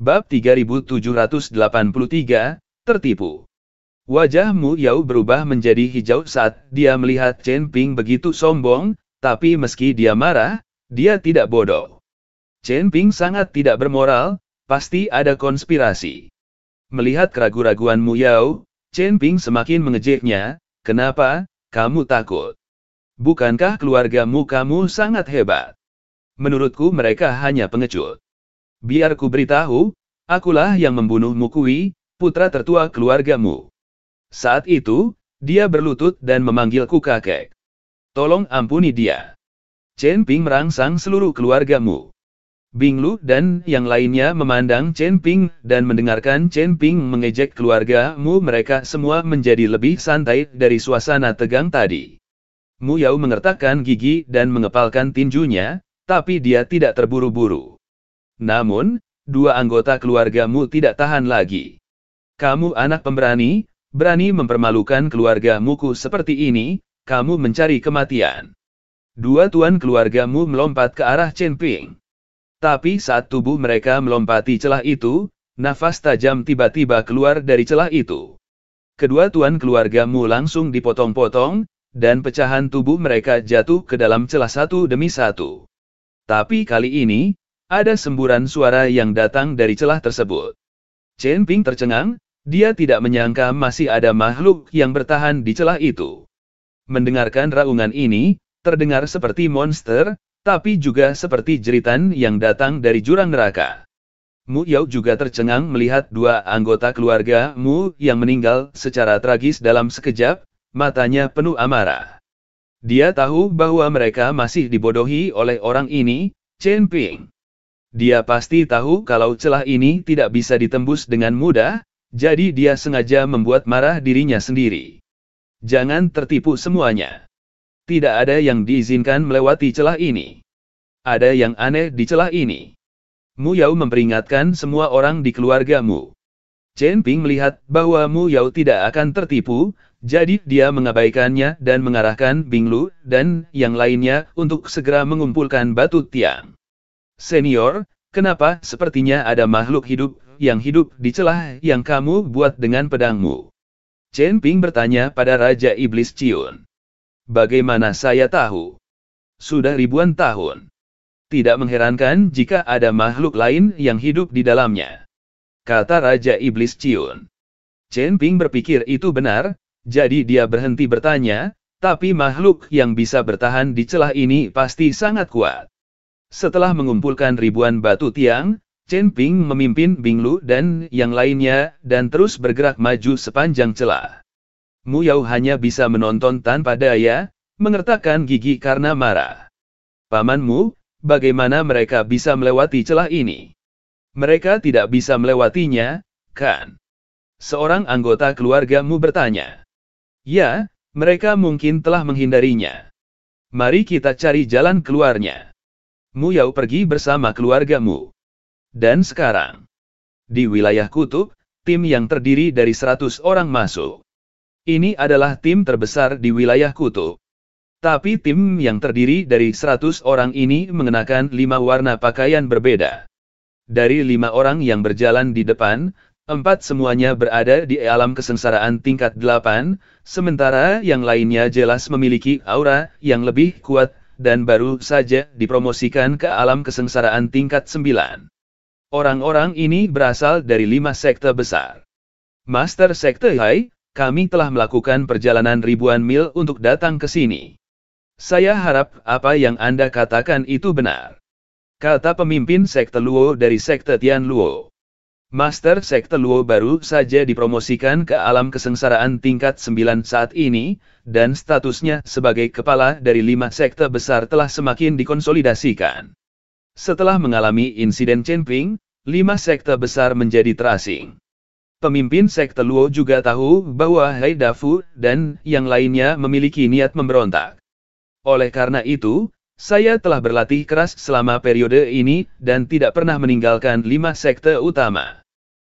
Bab 3783, tertipu. Wajah Mu Yao berubah menjadi hijau saat dia melihat Chen Ping begitu sombong, tapi meski dia marah, dia tidak bodoh. Chen Ping sangat tidak bermoral, pasti ada konspirasi. Melihat keraguan-raguan Mu Yao, Chen Ping semakin mengejeknya. Kenapa, kamu takut? Bukankah keluargamu kamu sangat hebat? Menurutku mereka hanya pengecut. Biar ku beritahu, akulah yang membunuh Mukui, putra tertua keluargamu. Saat itu, dia berlutut dan memanggilku kakek. Tolong ampuni dia. Chen Ping merangsang seluruh keluargamu. Bing Lu dan yang lainnya memandang Chen Ping dan mendengarkan Chen Ping mengejek keluargamu, mereka semua menjadi lebih santai dari suasana tegang tadi. Mu Yao mengertakkan gigi dan mengepalkan tinjunya, tapi dia tidak terburu-buru. Namun, dua anggota keluargamu tidak tahan lagi. Kamu anak pemberani, berani mempermalukan keluargamuku seperti ini, kamu mencari kematian. Dua tuan keluargamu melompat ke arah Chen Ping. Tapi saat tubuh mereka melompati celah itu, nafas tajam tiba-tiba keluar dari celah itu. Kedua tuan keluargamu langsung dipotong-potong, dan pecahan tubuh mereka jatuh ke dalam celah satu demi satu. Tapi kali ini, ada semburan suara yang datang dari celah tersebut. Chen Ping tercengang, dia tidak menyangka masih ada makhluk yang bertahan di celah itu. Mendengarkan raungan ini, terdengar seperti monster, tapi juga seperti jeritan yang datang dari jurang neraka. Mu Yao juga tercengang melihat dua anggota keluarga Mu yang meninggal secara tragis dalam sekejap, matanya penuh amarah. Dia tahu bahwa mereka masih dibodohi oleh orang ini, Chen Ping. Dia pasti tahu kalau celah ini tidak bisa ditembus dengan mudah, jadi dia sengaja membuat marah dirinya sendiri. Jangan tertipu semuanya. Tidak ada yang diizinkan melewati celah ini. Ada yang aneh di celah ini. Mu Yao memperingatkan semua orang di keluargamu. Chen Ping melihat bahwa Mu Yao tidak akan tertipu, jadi dia mengabaikannya dan mengarahkan Bing Lu dan yang lainnya untuk segera mengumpulkan batu tiang. Senior, kenapa sepertinya ada makhluk hidup yang hidup di celah yang kamu buat dengan pedangmu? Chen Ping bertanya pada Raja Iblis Ciun. Bagaimana saya tahu? Sudah ribuan tahun. Tidak mengherankan jika ada makhluk lain yang hidup di dalamnya, kata Raja Iblis Ciun. Chen Ping berpikir itu benar, jadi dia berhenti bertanya, tapi makhluk yang bisa bertahan di celah ini pasti sangat kuat. Setelah mengumpulkan ribuan batu tiang, Chen Ping memimpin Bing Lu dan yang lainnya, dan terus bergerak maju sepanjang celah. Mu Yao hanya bisa menonton tanpa daya, mengertakkan gigi karena marah. Pamanmu, bagaimana mereka bisa melewati celah ini? Mereka tidak bisa melewatinya, kan? Seorang anggota keluargamu bertanya. Ya, mereka mungkin telah menghindarinya. Mari kita cari jalan keluarnya. Mu Yao pergi bersama keluargamu. Dan sekarang, di wilayah kutub, tim yang terdiri dari 100 orang masuk. Ini adalah tim terbesar di wilayah kutub. Tapi tim yang terdiri dari 100 orang ini mengenakan 5 warna pakaian berbeda. Dari 5 orang yang berjalan di depan, 4 semuanya berada di alam kesengsaraan tingkat 8, sementara yang lainnya jelas memiliki aura yang lebih kuat, dan baru saja dipromosikan ke alam kesengsaraan tingkat 9. Orang-orang ini berasal dari 5 sekte besar. Master Sekte Hai, kami telah melakukan perjalanan ribuan mil untuk datang ke sini. Saya harap apa yang Anda katakan itu benar, kata pemimpin Sekte Luo dari Sekte Tian Luo. Master Sekte Luo baru saja dipromosikan ke alam kesengsaraan tingkat 9 saat ini, dan statusnya sebagai kepala dari 5 sekte besar telah semakin dikonsolidasikan. Setelah mengalami insiden Chen Ping, 5 sekte besar menjadi terasing. Pemimpin Sekte Luo juga tahu bahwa Hai Dafu dan yang lainnya memiliki niat memberontak. Oleh karena itu, saya telah berlatih keras selama periode ini dan tidak pernah meninggalkan 5 sekte utama.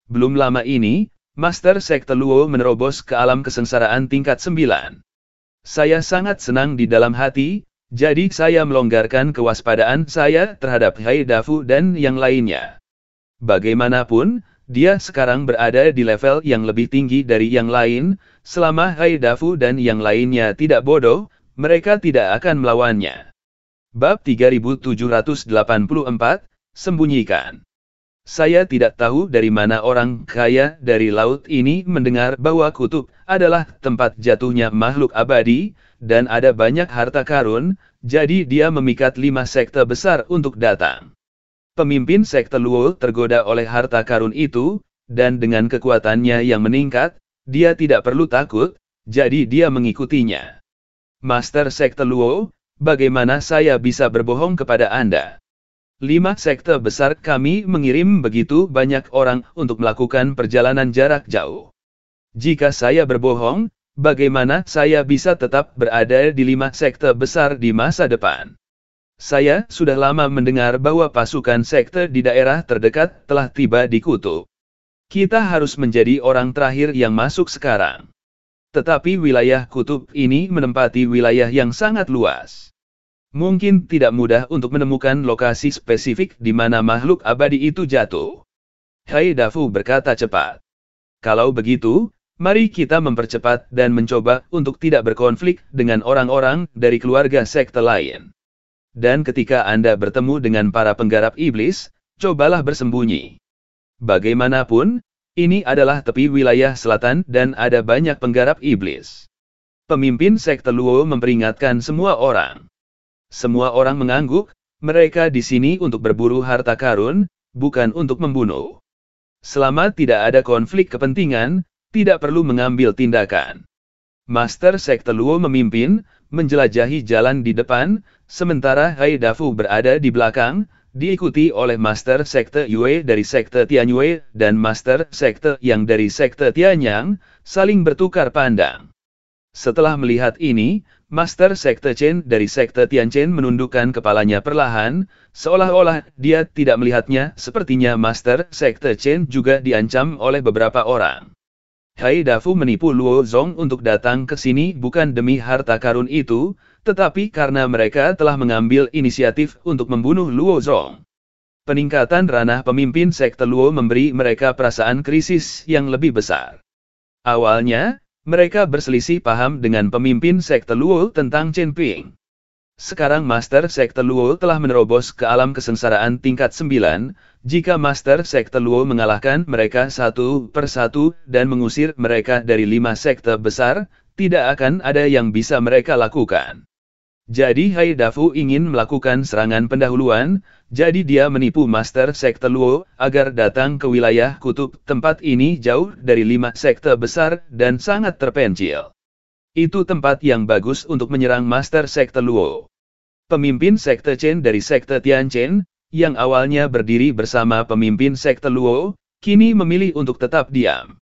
Belum lama ini, Master Sekte Luo menerobos ke alam kesengsaraan tingkat 9. Saya sangat senang di dalam hati, jadi saya melonggarkan kewaspadaan saya terhadap Hai Dafu dan yang lainnya. Bagaimanapun, dia sekarang berada di level yang lebih tinggi dari yang lain. Selama Haidafu dan yang lainnya tidak bodoh, mereka tidak akan melawannya. Bab 3784, Sembunyikan. Saya tidak tahu dari mana orang kaya dari laut ini mendengar bahwa kutub adalah tempat jatuhnya makhluk abadi, dan ada banyak harta karun, jadi dia memikat 5 sekte besar untuk datang. Pemimpin sekte Luo tergoda oleh harta karun itu, dan dengan kekuatannya yang meningkat, dia tidak perlu takut, jadi dia mengikutinya. Master sekte Luo, bagaimana saya bisa berbohong kepada Anda? 5 sekte besar kami mengirim begitu banyak orang untuk melakukan perjalanan jarak jauh. Jika saya berbohong, bagaimana saya bisa tetap berada di 5 sekte besar di masa depan? Saya sudah lama mendengar bahwa pasukan sekte di daerah terdekat telah tiba di kutub. Kita harus menjadi orang terakhir yang masuk sekarang. Tetapi wilayah kutub ini menempati wilayah yang sangat luas. Mungkin tidak mudah untuk menemukan lokasi spesifik di mana makhluk abadi itu jatuh. Haidafu berkata cepat. Kalau begitu, mari kita mempercepat dan mencoba untuk tidak berkonflik dengan orang-orang dari keluarga sekte lain. Dan ketika Anda bertemu dengan para penggarap iblis, cobalah bersembunyi. Bagaimanapun, ini adalah tepi wilayah selatan dan ada banyak penggarap iblis. Pemimpin sekte Luo memperingatkan semua orang. Semua orang mengangguk, mereka di sini untuk berburu harta karun, bukan untuk membunuh. Selama tidak ada konflik kepentingan, tidak perlu mengambil tindakan. Master sekte Luo memimpin, menjelajahi jalan di depan, sementara Haidafu berada di belakang, diikuti oleh Master sekte Yue dari sekte Tianyue dan Master sekte Yang dari sekte Tianyang, saling bertukar pandang. Setelah melihat ini, Master sekte Chen dari sekte Tianchen menundukkan kepalanya perlahan, seolah-olah dia tidak melihatnya. Sepertinya Master sekte Chen juga diancam oleh beberapa orang. Haidafu menipu Luo Zong untuk datang ke sini bukan demi harta karun itu, tetapi karena mereka telah mengambil inisiatif untuk membunuh Luo Zong. Peningkatan ranah pemimpin sekte Luo memberi mereka perasaan krisis yang lebih besar. Awalnya, mereka berselisih paham dengan pemimpin sekte Luo tentang Chen Ping. Sekarang Master sekte Luo telah menerobos ke alam kesengsaraan tingkat 9, jika Master sekte Luo mengalahkan mereka satu persatu dan mengusir mereka dari 5 sekte besar, tidak akan ada yang bisa mereka lakukan. Jadi Haidafu ingin melakukan serangan pendahuluan, jadi dia menipu Master sekte Luo agar datang ke wilayah kutub. Tempat ini jauh dari 5 sekte besar dan sangat terpencil. Itu tempat yang bagus untuk menyerang Master sekte Luo. Pemimpin sekte Chen dari sekte Tianchen, yang awalnya berdiri bersama pemimpin sekte Luo, kini memilih untuk tetap diam.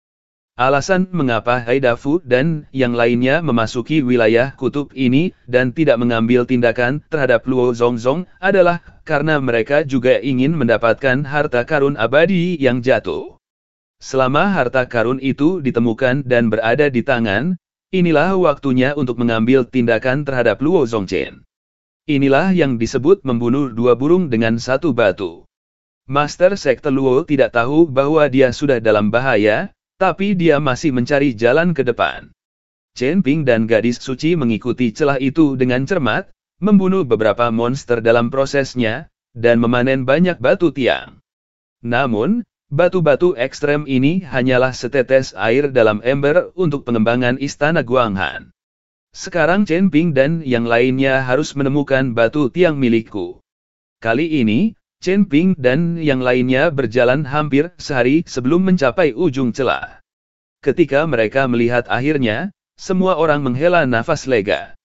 Alasan mengapa Haidafu dan yang lainnya memasuki wilayah kutub ini dan tidak mengambil tindakan terhadap Luo Zongzong adalah karena mereka juga ingin mendapatkan harta karun abadi yang jatuh. Selama harta karun itu ditemukan dan berada di tangan, inilah waktunya untuk mengambil tindakan terhadap Luo Zongchen. Inilah yang disebut membunuh 2 burung dengan 1 batu. Master sekte Luo tidak tahu bahwa dia sudah dalam bahaya, tapi dia masih mencari jalan ke depan. Chen Ping dan gadis suci mengikuti celah itu dengan cermat, membunuh beberapa monster dalam prosesnya, dan memanen banyak batu tiang. Namun, batu-batu ekstrem ini hanyalah setetes air dalam ember untuk pengembangan istana Guanghan. Sekarang Chen Ping dan yang lainnya harus menemukan batu tiang milikku. Kali ini, Chen Ping dan yang lainnya berjalan hampir sehari sebelum mencapai ujung celah. Ketika mereka melihat akhirnya, semua orang menghela nafas lega.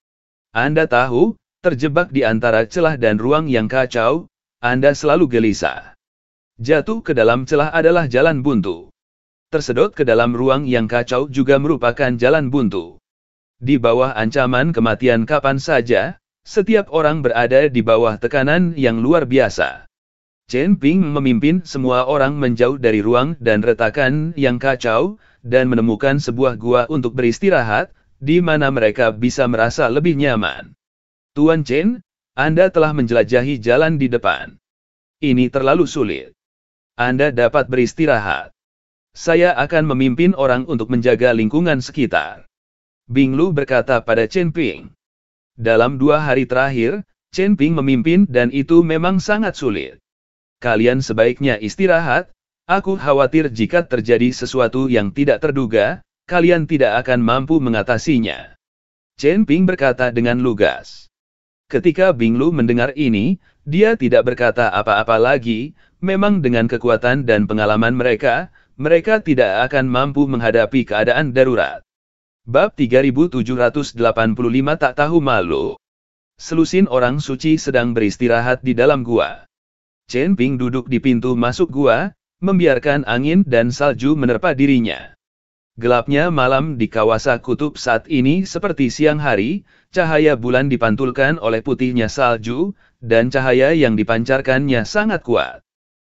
Anda tahu, terjebak di antara celah dan ruang yang kacau, Anda selalu gelisah. Jatuh ke dalam celah adalah jalan buntu. Tersedot ke dalam ruang yang kacau juga merupakan jalan buntu. Di bawah ancaman kematian kapan saja, setiap orang berada di bawah tekanan yang luar biasa. Chen Ping memimpin semua orang menjauh dari ruang dan retakan yang kacau, dan menemukan sebuah gua untuk beristirahat, di mana mereka bisa merasa lebih nyaman. Tuan Chen, Anda telah menjelajahi jalan di depan. Ini terlalu sulit. Anda dapat beristirahat. Saya akan memimpin orang untuk menjaga lingkungan sekitar. Bing Lu berkata pada Chen Ping. Dalam 2 hari terakhir, Chen Ping memimpin dan itu memang sangat sulit. Kalian sebaiknya istirahat, aku khawatir jika terjadi sesuatu yang tidak terduga, kalian tidak akan mampu mengatasinya. Chen Ping berkata dengan lugas. Ketika Bing Lu mendengar ini, dia tidak berkata apa-apa lagi, memang dengan kekuatan dan pengalaman mereka tidak akan mampu menghadapi keadaan darurat. Bab 3785 Tak Tahu Malu. Selusin orang suci sedang beristirahat di dalam gua. Chen Ping duduk di pintu masuk gua, membiarkan angin dan salju menerpa dirinya. Gelapnya malam di kawasan kutub saat ini seperti siang hari, cahaya bulan dipantulkan oleh putihnya salju, dan cahaya yang dipancarkannya sangat kuat.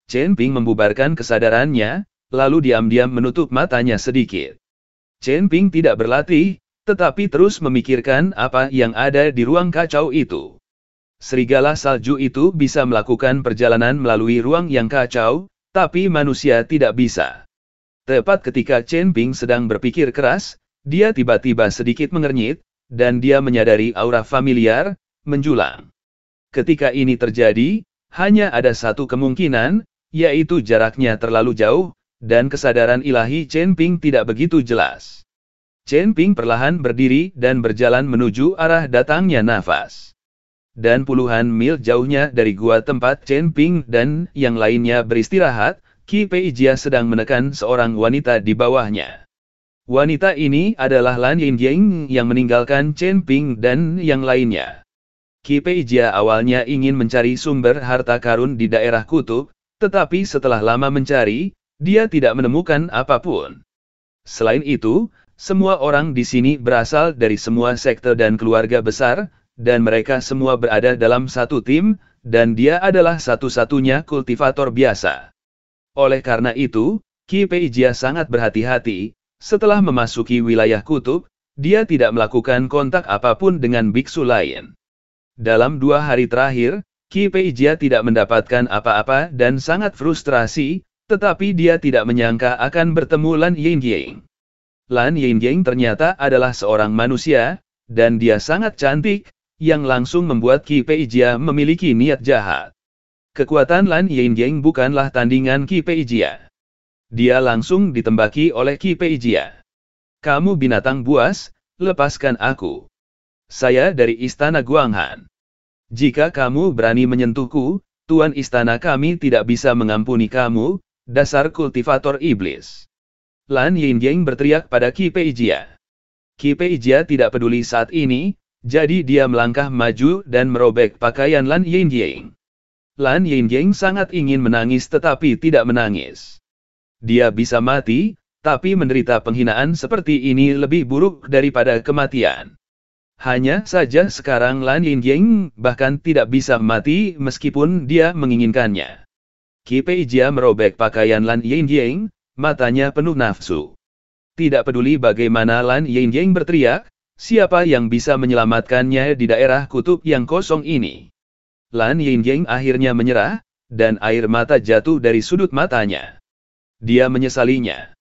Chen Ping membubarkan kesadarannya, lalu diam-diam menutup matanya sedikit. Chen Ping tidak berlatih, tetapi terus memikirkan apa yang ada di ruang kacau itu. Serigala salju itu bisa melakukan perjalanan melalui ruang yang kacau, tapi manusia tidak bisa. Tepat ketika Chen Ping sedang berpikir keras, dia tiba-tiba sedikit mengernyit, dan dia menyadari aura familiar, menjulang. Ketika ini terjadi, hanya ada satu kemungkinan, yaitu jaraknya terlalu jauh, dan kesadaran ilahi Chen Ping tidak begitu jelas. Chen Ping perlahan berdiri dan berjalan menuju arah datangnya nafas. Dan puluhan mil jauhnya dari gua tempat Chen Ping dan yang lainnya beristirahat, Qi Pei Jia sedang menekan seorang wanita di bawahnya. Wanita ini adalah Lan Yingying yang meninggalkan Chen Ping dan yang lainnya. Qi Pei Jia awalnya ingin mencari sumber harta karun di daerah kutub, tetapi setelah lama mencari, dia tidak menemukan apapun. Selain itu, semua orang di sini berasal dari semua sekte dan keluarga besar, dan mereka semua berada dalam satu tim, dan dia adalah satu-satunya kultivator biasa. Oleh karena itu, Qi Pei Jia sangat berhati-hati, setelah memasuki wilayah kutub, dia tidak melakukan kontak apapun dengan biksu lain. Dalam 2 hari terakhir, Qi Pei Jia tidak mendapatkan apa-apa dan sangat frustrasi, tetapi dia tidak menyangka akan bertemu Lan Yingying. Lan Yingying ternyata adalah seorang manusia, dan dia sangat cantik, yang langsung membuat Qi Pei Jia memiliki niat jahat. Kekuatan Lan Yingying bukanlah tandingan Qi Pei Jia. Dia langsung ditembaki oleh Qi Pei Jia. Kamu binatang buas, lepaskan aku. Saya dari istana Guanghan. Jika kamu berani menyentuhku, tuan istana kami tidak bisa mengampuni kamu, dasar kultivator iblis. Lan Yingying berteriak pada Qi Pei Jia. Qi Pei Jia tidak peduli saat ini, jadi dia melangkah maju dan merobek pakaian Lan Yingying. Lan Yingying sangat ingin menangis tetapi tidak menangis. Dia bisa mati, tapi menderita penghinaan seperti ini lebih buruk daripada kematian. Hanya saja sekarang Lan Yingying bahkan tidak bisa mati meskipun dia menginginkannya. Qi Pei Jia merobek pakaian Lan Yingying, matanya penuh nafsu. Tidak peduli bagaimana Lan Yingying berteriak, siapa yang bisa menyelamatkannya di daerah kutub yang kosong ini. Lan Yingying akhirnya menyerah, dan air mata jatuh dari sudut matanya. Dia menyesalinya.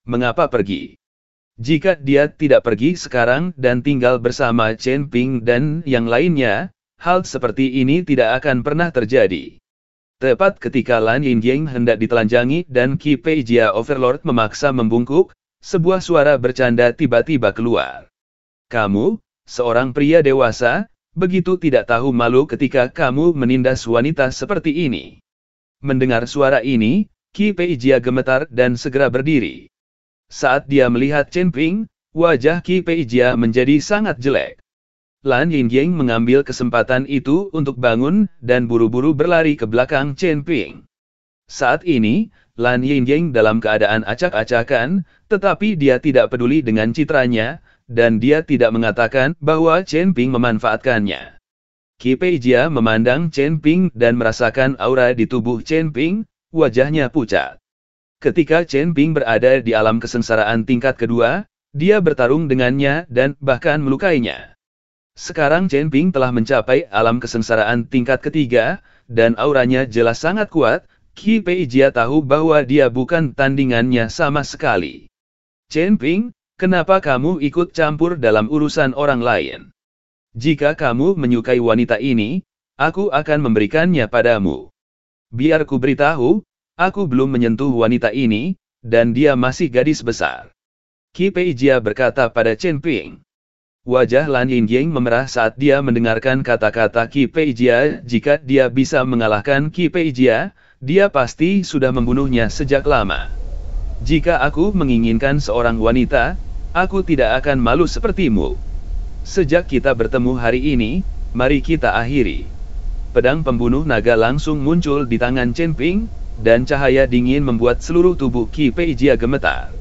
Mengapa pergi? Jika dia tidak pergi sekarang dan tinggal bersama Chen Ping dan yang lainnya, hal seperti ini tidak akan pernah terjadi. Tepat ketika Lan Yingying hendak ditelanjangi dan Qi Pei Jia Overlord memaksa membungkuk, sebuah suara bercanda tiba-tiba keluar. Kamu, seorang pria dewasa, begitu tidak tahu malu ketika kamu menindas wanita seperti ini. Mendengar suara ini, Qi Pei Jia gemetar dan segera berdiri. Saat dia melihat Chen Ping, wajah Qi Pei Jia menjadi sangat jelek. Lan Yingying mengambil kesempatan itu untuk bangun dan buru-buru berlari ke belakang Chen Ping. Saat ini, Lan Yingying dalam keadaan acak-acakan, tetapi dia tidak peduli dengan citranya, dan dia tidak mengatakan bahwa Chen Ping memanfaatkannya. Qi Pei Jia memandang Chen Ping dan merasakan aura di tubuh Chen Ping, wajahnya pucat. Ketika Chen Ping berada di alam kesengsaraan tingkat kedua, dia bertarung dengannya dan bahkan melukainya. Sekarang Chen Ping telah mencapai alam kesengsaraan tingkat ketiga, dan auranya jelas sangat kuat. Qi Peijia tahu bahwa dia bukan tandingannya sama sekali. Chen Ping, kenapa kamu ikut campur dalam urusan orang lain? Jika kamu menyukai wanita ini, aku akan memberikannya padamu. Biar ku beritahu, aku belum menyentuh wanita ini, dan dia masih gadis besar. Qi Peijia berkata pada Chen Ping. Wajah Lan Yingying memerah saat dia mendengarkan kata-kata Qi Peijia. Jika dia bisa mengalahkan Qi Peijia, dia pasti sudah membunuhnya sejak lama. Jika aku menginginkan seorang wanita, aku tidak akan malu sepertimu. Sejak kita bertemu hari ini, mari kita akhiri. Pedang pembunuh naga langsung muncul di tangan Chen Ping, dan cahaya dingin membuat seluruh tubuh Qi Peijia gemetar.